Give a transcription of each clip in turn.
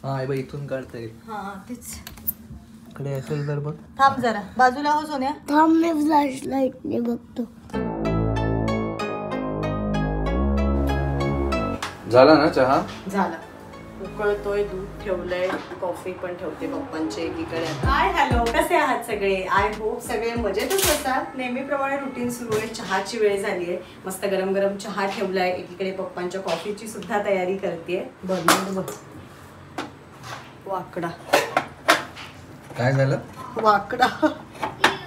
हा हे बघ इथून काढता येईल. हा तेच इकडे असेल तर बघ. थांब जरा बाजूला हो सोन्या. थांब मी फ्लॅशलाइट ने बघतो. झाला ना चहा? झाला. उकळतोय, दूध ठेवलंय, कॉफी पण ठेवते पप्पांचे एकीकडे. हाय हॅलो, कसे आहात सगळे? आय होप सगळे मजेतच असतात. नेहमीप्रमाणे रुटीन सुरू आहे. चहाची वेळ झाली आहे. मस्त गरम गरम चहा ठेवलाय, एकीकडे पप्पांच्या कॉफीची सुद्धा तयारी करतेय. बर्नर बघ वाकडा. काय झालं? वाकडा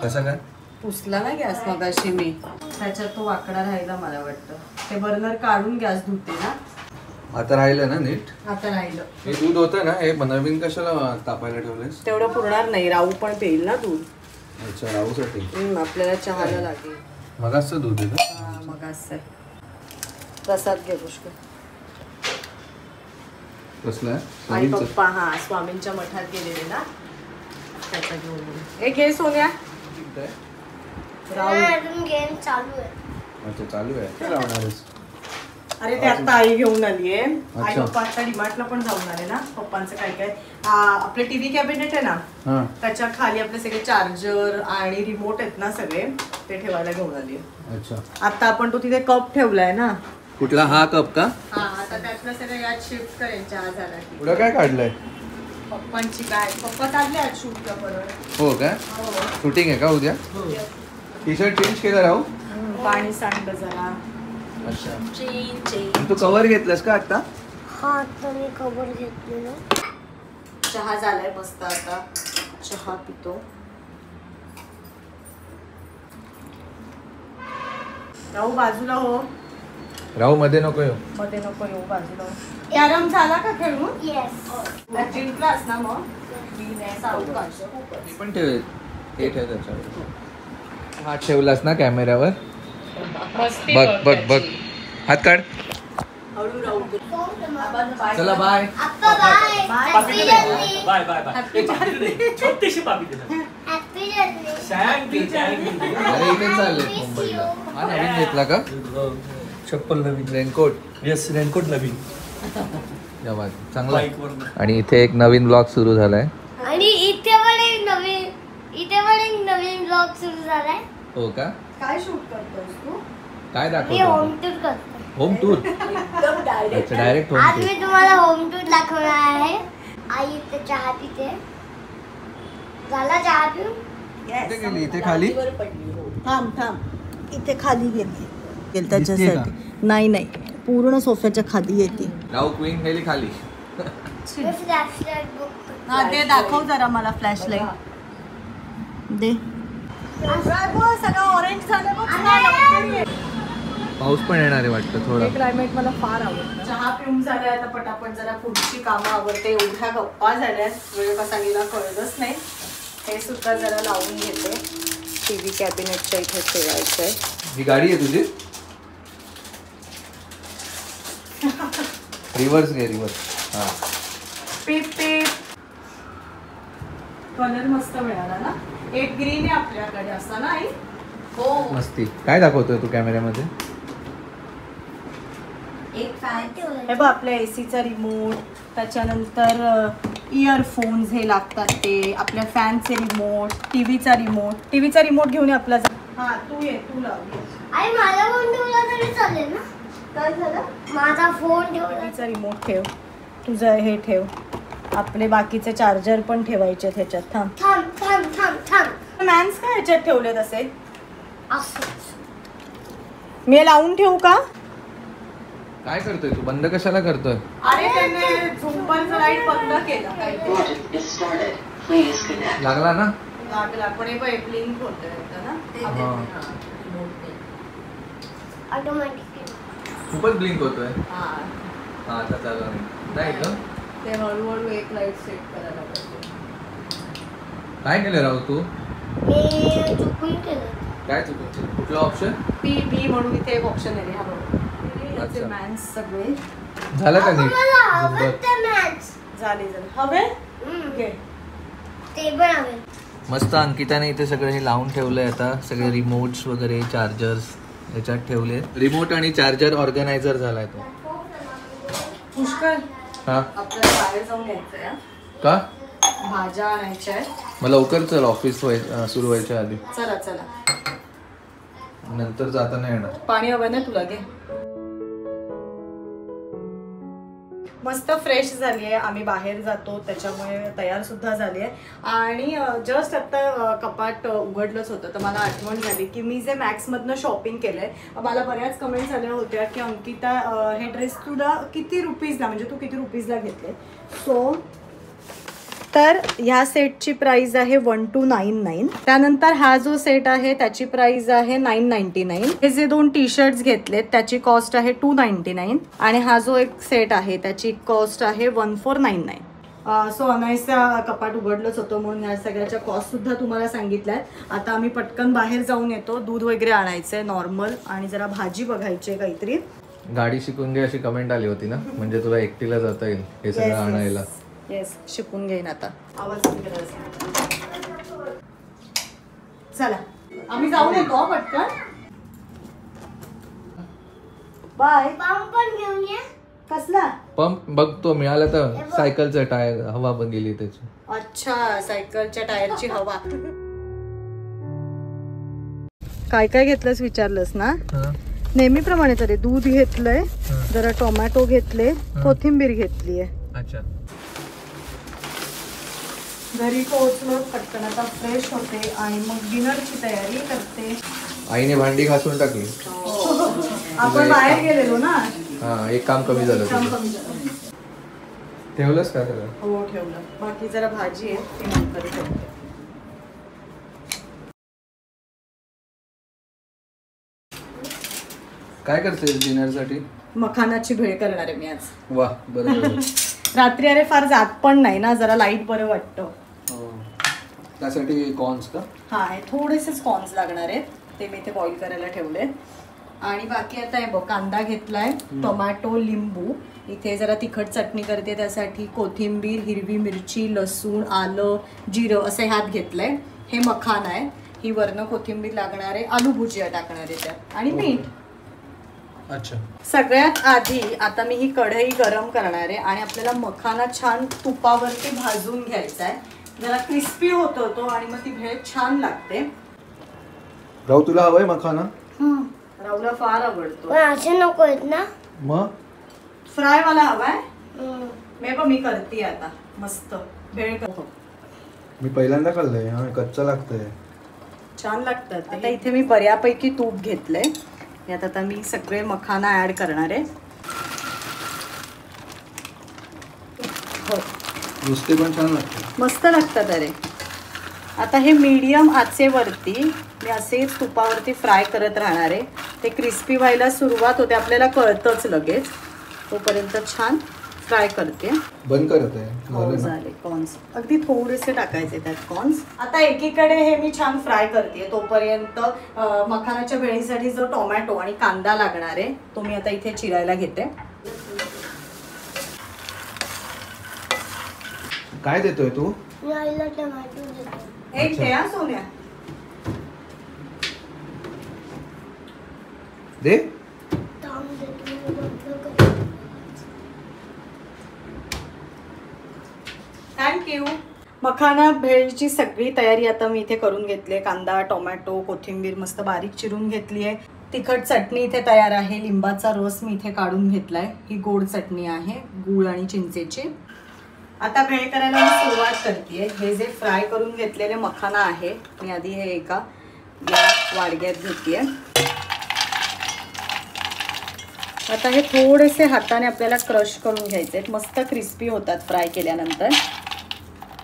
कसं काय? पुसला ना गॅस मगाशी मी, त्याच्यात तो वाकडा राहिला मला वाटतं. ते बर्नर काढून गॅस धुते ना. आता राहिलं ना नीट? आता राहिलं. हे दूध होतं ना, हे नवीन कशाला तापायला ठेवलेस? तेवढं पुरणार नाही, राहू पण पेईल ना दूध. अच्छा, राहूसाठी आपल्याला चहाला लागेल. मगाचं दूध आहे का? हा मग असं प्रसाद घे पुष्कळ. कसलं? आणि पप्पा हा स्वामींच्या मठात गेलेले ना, त्याचा घेऊन. हे घे सोन्या. अजून गेम चालू आहे. अच्छा चालू आहे. काय लावणारच? अरे ते आता आई घेऊन आलीये. आई पप्पा आता डीमार्टला पण जाऊन आले ना. पप्पांचं काय काय आपले टीव्ही कॅबिनेट आहे ना, त्याच्या खाली आपले सगळे चार्जर आणि रिमोट आहेत ना सगळे, ते ठेवायला घेऊन आली. अच्छा. आता आपण तो तिथे कप ठेवलाय ना. कुठला? हा कप का? हा आता त्यातलं सगळं यात शिफ्ट करेल चहा झाला की. पुढं काय काढलंय? पप्पांची काय, पप्पा चालले आज शूटला परत. हो काय? शूटिंग आहे का उद्या? टी शर्ट चेंज केलं राहू? पाणी सांडलं जरा. अच्छा. तू कव्हर घेतलंस का आता? हा आता मी कवर घेतलेलो. चहा झालाय मस्त. आता चहा पितो. राहू बाजूला हो. राहू मध्ये नको येऊ. मध्ये नको येऊ, बाजूला हो. कॅरम झाला का खेळून? येस. जिंकलास ना मग? पण ठेव, हे ठेव त्याच्यावर. हात ठेवलास ना कॅमेऱ्यावर? बघ बघ बघ, हात काढ. हळू राहू. चला बाय. आप्पा bye. Happy journey. Bye bye bye. छोटीशी पापी दे. Happy journey. Thank you thank you. अरे इथे चालले मुंबईला. हा नवीन घेतला का? चप्पल नवीन. रेनकोट. येस रेनकोट नवीन. चांगला. आणि इथे एक नवीन ब्लॉग सुरू झालाय. आणि इथे पण एक नवीन ब्लॉग सुरू झालाय. हो का? काय शूट करतोस तू? काय मी दाखवतो? होम टूर करतो. Home tour? एकदम डायरेक्ट. अच्छा, डायरेक्ट होम आज टूर. मी तुम्हाला होम टूर दाखवणार आहे. आई इथे चहा पिते. झाला चहा पिऊन? कुठे गेली? इथे खाली? थांब थांब, इथे खाली गेली त्याच्यासाठी. नाही नाही, पूर्ण सोफ्याच्या खाली येते. राहू क्वीन गेली खाली. मी फ्लॅशलाइट बघतो. हा ते दाखव जरा मला फ्लॅशलाइट दे. सगळं ऑरेंज झालं बघ. पाऊस पण येणार आहे वाटतं थोडं. क्लायमेट मला फार आवडतं. चहा पिऊन झालाय, आता पटापट जरा पुढची कामं आवडते. एवढ्या गप्पा झाल्यात, वेळ कसा गेला कळलंच नाही. हे सुद्धा जरा लावून घेते. टीव्ही कॅबिनेटच्या इथे ठेवायचंय. ही गाडी आहे तुझी? रिव्हर्स घे, रिव्हर्स. हा. पीप पीप. कलर मस्त मिळाला ना. एक ग्रीन आहे आपल्याकडे असा ना आई. हो मस्ती. काय दाखवतोय तू कॅमेऱ्यामध्ये? एक फॅन. हे बघ आपल्या एसीचा रिमोट, त्याच्यानंतर इयरफोन्स हे लागतात ते, आपल्या फॅनचे रिमोट, टीव्हीचा रिमोट घेऊन ये आपला. हा तू ये, तू लाव. आई माझा फोन ठेवला तरी चालेल ना? काय झालं? माझा फोन ठेवला. टीव्हीचा रिमोट ठेव, तुझं हे ठेव, आपले बाकीचे चार्जर पण ठेवायचे ह्याच्यात. थांब थांब थांब थांब थांब. मॅन्स काय ह्याच्यात ठेवले तसे? असं मी लावून ठेवू का? काय करतोय तू? बंद कशाला करतोय? अरे त्याने झुंबरचा लाईट बंद केला काय. लागला ना? लागला पण हे बघ ब्लिंक होतंय ना. ऑटोमॅटिक. खूपच ब्लिंक होतोय. हा हा आता चालू नाही का? ते हळूहळू एक लाईट सेट करायला पाहिजे. काय केलं राहू तू? मी चुकून केलं. काय चुकलं? कुठला ऑप्शन? पी बी म्हणून इथे एक ऑप्शन आहे. हा बघ अच्छा. मॅन्स सगळे झालं का नीट? मला झुंबर. आवडतं मॅच. झाले हवे. ते पण हवे. मस्त. अंकिताने इथे सगळं हे लावून ठेवलंय. आता सगळे रिमोट्स वगैरे, चार्जर्स याच्यात ठेवले. रिमोट आणि चार्जर ऑर्गनायझर झालाय तो. पुष्कळ हा आपल्याला बाहेर जाऊन यायचंय हा. का भाज्या आणायच्या आहेत. मग लवकर चल ऑफिस सुरू व्हायच्या आधी. चला चला. नंतर जाताना येणार. पाणी हवं ना तुला घे. मस्त फ्रेश झाली आहे. आम्ही बाहेर जातो त्याच्यामुळे तयार सुद्धा झाली आहे. आणि जस्ट आता कपाट उघडलंच होतं तर मला आठवण झाली की मी जे मॅक्समधनं शॉपिंग केलंय. मला बऱ्याच कमेंट्स आल्या होत्या की अंकिता हे ड्रेस तुला किती रुपीजला म्हणजे तू किती रुपीजला घेतले. सो तर ह्या सेटची प्राइस आहे 1299. त्यानंतर हा जो सेट आहे त्याची प्राइस आहे 999. हे जे 2 टी शर्ट्स घेतलेत त्याची कॉस्ट आहे 299 आणि हा जो एक सेट आहे त्याची कॉस्ट आहे 1499. सो अनायसा कपाट उघडलंच होतं म्हणून ह्या सगळ्याच्या कॉस्ट सुद्धा तुम्हाला सांगितल्यात. आता आम्ही पटकन बाहेर जाऊन येतो. दूध वगैरे आणायचंय नॉर्मल आणि जरा भाजी बघायची आहे काहीतरी. गाडी शिकून घे अशी कमेंट आली होती ना म्हणजे तुला एकटीला जाता येईल हे सगळं आणायला. येस शिकून घेईन आता. आवाज चला आम्ही जाऊन येतो पटकन. बाय. पाम पण घेऊन ये. कसला पंप बघतो मिळाला तर. सायकलचं टायर हवा पण गेली त्याची. अच्छा सायकलच्या टायरची हवा. काय काय घेतलंस विचारलंस ना. नेहमीप्रमाणे तरी दूध घेतलंय जरा टोमॅटो घेतले कोथिंबीर घेतलीये. अच्छा घरी पोहोचलो पटकन आता फ्रेश होते आणि मग डिनरची तयारी करते. आईने भांडी घासून टाकली. आपण बाहेर गेलेलो ना. हा एक काम कमी झालं काम तुझं. कमी झालं. ठेवलंस का सगळं. हो ठेवलं. बाकी जरा भाजी आहे ती नंतर ठेवते. काय करते डिनरसाठी. मखानाची भेळ करणार आहे मी आज. वा बरं. रात्री अरे फार जात पण नाही ना जरा लाईट बरं वाटतं. त्यासाठी कॉर्न्स का. हा थोडेसेच कॉर्न्स लागणार आहेत ते मी इथे बॉईल करायला ठेवले. आणि बाकी आता हे बघ कांदा घेतलाय टोमॅटो लिंबू. इथे जरा तिखट चटणी करते त्यासाठी कोथिंबीर हिरवी मिरची लसूण आलं जिरं असं ह्यात घेतलंय. हे मखान आहे. ही वर्ण कोथिंबीर लागणार आहे. आलू भुजिया टाकणार आहे त्यात आणि मीठ. अच्छा सगळ्यात आधी आता मी ही कढई गरम करणार आहे आणि आपल्याला मखाना छान तुपावरती भाजून घ्यायचा आहे. जरा क्रिस्पी होतो तो आणि मग ती भेळ छान लागते. राहू तुला हवंय मखाना. राहुला फार आवडतो. पण असे नको आहेत ना. मग फ्राय मला हवाय. मी करते आता मस्त भेळ करतो. मी पहिल्यांदा खाल्लंय कच्चा लागतंय. छान लागतात. आता इथे मी बऱ्यापैकी तूप घेतलंय. यात आता मी सगळे मखाना ऍड करणार आहे. हो नुसते पण छान लागतात. मस्त लागतात अरे. आता हे मीडियम आचेवरती मी असेच तुपावरती फ्राय करत राहणार आहे. ते क्रिस्पी व्हायला सुरुवात होते आपल्याला कळतच लगेच. तोपर्यंत छान फ्राय करते. बंद करत आहे. हो झाले कॉर्न्स अगदी थोडेसे टाकायचे त्यात कॉर्न्स. आता एकीकडे हे मी छान फ्राय करते तोपर्यंत मखानाच्या भेळीसाठी जो टोमॅटो आणि कांदा लागणार आहे तो मी आता इथे चिरायला घेते. काय देतोय तू. आईला टोमॅटो देतो. एक दे हा सोन्या. दे. थांब देतो. थँक्यू. मखाना भेळची सगळी तयारी आता मी इथे करून घेतली आहे. कांदा टोमॅटो कोथिंबीर मस्त बारीक चिरून घेतली आहे. तिखट चटणी इथे तयार आहे. लिंबाचा रस मी इथे काढून घेतलाय. ही गोड चटणी आहे गूळ आणि चिंचेची. आता भेळ करायला मी सुरुवात करते. हे जे फ्राय करून घेतलेले मखाना आहे मी आधी हे एका या वाडग्यात घेते. आता हे थोडेसे हाताने आपल्याला क्रश करून घ्यायचे. मस्त क्रिस्पी होतात फ्राय केल्यानंतर.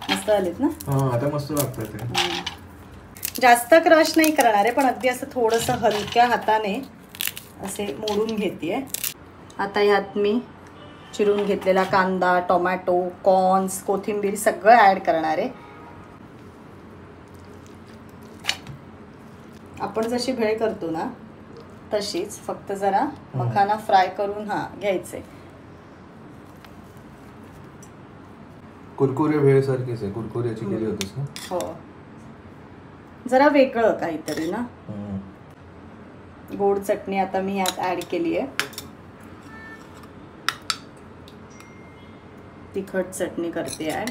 मस्त आलेत ना. आता मस्त लागतात. जास्त क्रश नाही करणार आहे पण अगदी असं थोडंसं हलक्या हाताने असे मोडून घेते. आता ह्यात मी चिरून घेतलेला कांदा टोमॅटो कॉर्न्स कोथिंबीर सगळं ॲड करणार आहे. आपण जशी भेळ करतो ना तशीच फक्त जरा मखाना फ्राय करून घ्यायचे. कुरकुरे भेळ सारखीच आहे. कुरकुऱ्याची केली होतीस ना. हो जरा वेगळं काहीतरी ना. गोड चटणी आता मी यात ऍड केली आहे. तिखट चटणी करते ऍड.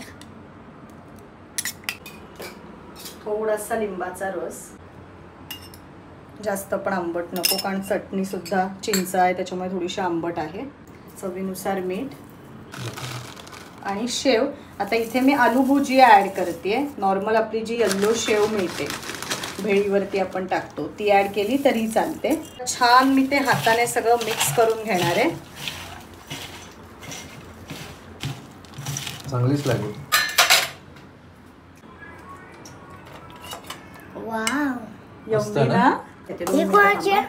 थोडासा लिंबाचा रस, जास्त पण आंबट नको कारण चटणी सुद्धा चिंच आहे त्याच्यामुळे थोडीशी आंबट आहे. चवीनुसार मीठ आणि शेव. आता इथे मी आलू भुजिया ऍड करते. नॉर्मल आपली जी येल्लो शेव मिळते भेळीवरती आपण टाकतो ती ऍड केली तरी चालते. छान मी ते हाताने सगळं मिक्स करून घेणार आहे. चांगलीच लागेल. वाव. मस्त यम्मी ना? ना? ती कोणाची आहे?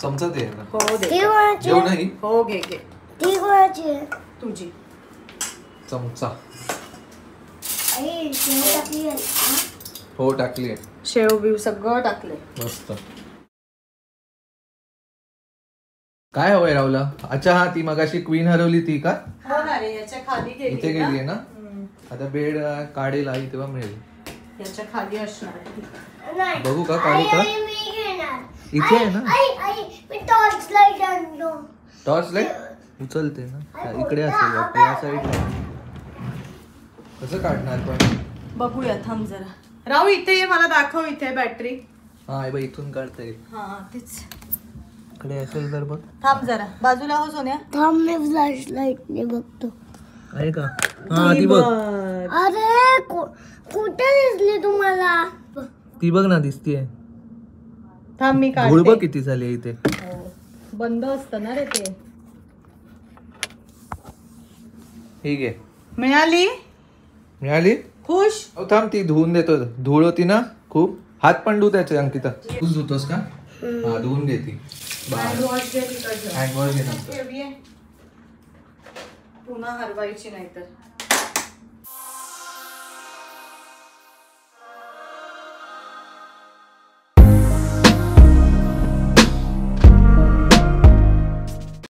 चमचा दे ना. हो ती दे. कोणाची जेव आहे? नाही हो घे घे. ती कोणाची आहे? तुझी. चमचा. आई शेव टाकली आहे. हा? हो टाकली आहे. शेव बिव सगळं टाकले. मस्त. काय हवंय राहुला? अच्छा हा ती मगाशी क्वीन हरवली ती का? हो ना रे, याच्या खाली इथे गेली गेली आहे ना. ना. आता बेड काढेल आई तेव्हा मिळेल. याच्या खाली असणार आहे. नाही. बघू का काढू आई, का? आई, मी घेणार. इथे आहे ना. आई आई मी टॉर्च लाईट आणलो. टॉर्च लाईट उचलते ना. इकडे असेल वाटतं, या साईडला. कसं काढणार पण? बघूया थांब जरा. राहू इथे ये, मला दाखव इथे बॅटरी. हा आई बाई इथून काढता येईल. हा तेच. इकडे असेल तर बघ. थांब जरा बाजूला हो सोन्या. थांब मी फ्लॅश लाईटने बघतो. आहे का? हा ती बघ. अरे कुठे दिसली तुम्हाला? ती बघ ना दिसतीये. थांब मी धूळ बघ काढते. किती झाली इथे. हो. बंद असतं ना रे ते. ठीक आहे. मिळाली? मिळाली? खुश? थांब ती धुवून देतो. धूळ होती ना खूप. हात पण धुव त्याचे अंकिता. तूच धुतोस का? हा धुवून घे ती. हँड वॉश घे तिकडचं. हँड वॉश घे नंतर. ठेवूये. पुन्हा हरवायची नाही तर.